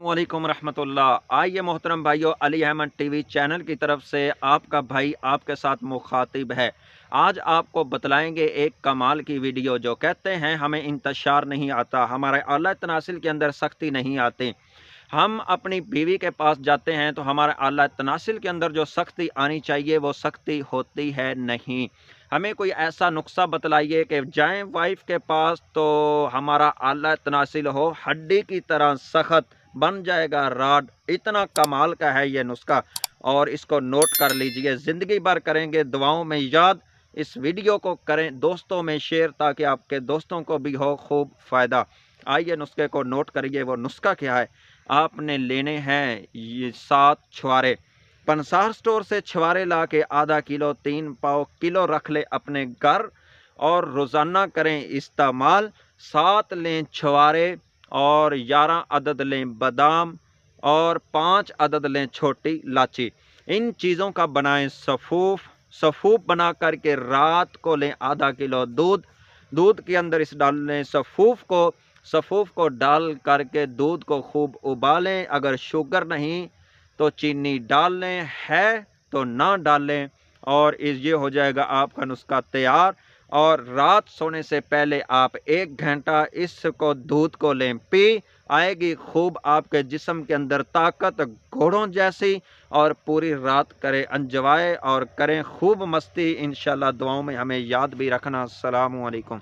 वालेकुम रहमतुल्लाह। आइए मोहतरम भाइयों, अली अहमद टीवी चैनल की तरफ से आपका भाई आपके साथ मुखातिब है। आज आपको बतलाएंगे एक कमाल की वीडियो। जो कहते हैं हमें इंतशार नहीं आता, हमारे आला तनासिल के अंदर सख्ती नहीं आती। हम अपनी बीवी के पास जाते हैं तो हमारे आला तनासिल के अंदर जो सख्ती आनी चाहिए वो सख्ती होती है नहीं। हमें कोई ऐसा नुस्खा बतलाइए कि जाएं वाइफ के पास तो हमारा आला तनासिल हो हड्डी की तरह सख्त बन जाएगा राड। इतना कमाल का है ये नुस्खा और इसको नोट कर लीजिए, ज़िंदगी भर करेंगे दुआओं में याद। इस वीडियो को करें दोस्तों में शेयर ताकि आपके दोस्तों को भी हो खूब फ़ायदा। आइए नुस्खे को नोट करिए। वो नुस्खा क्या है? आपने लेने हैं ये 7 छुआरे। पंसार स्टोर से छुआरे ला के आधा किलो 3 पाव किलो रख ले अपने घर और रोज़ाना करें इस्तेमाल। 7 लें छुआरे और 11 अदद लें बादाम और 5 अदद लें छोटी इलायची। इन चीज़ों का बनाएं सफ़ूफ बना करके रात को लें आधा किलो दूध के अंदर इस डाल लें सफ़ूफ को डाल करके दूध को खूब उबालें। अगर शुगर नहीं तो चीनी डाल लें, है तो ना डालें और ये हो जाएगा आपका नुस्खा तैयार। और रात सोने से पहले आप 1 घंटा इसको दूध को लें, पी आएगी खूब आपके जिस्म के अंदर ताकत घोड़ों जैसी। और पूरी रात करें एंजॉय और करें खूब मस्ती। इंशाल्लाह दुआओं में हमें याद भी रखना। अस्सलामु अलैकुम।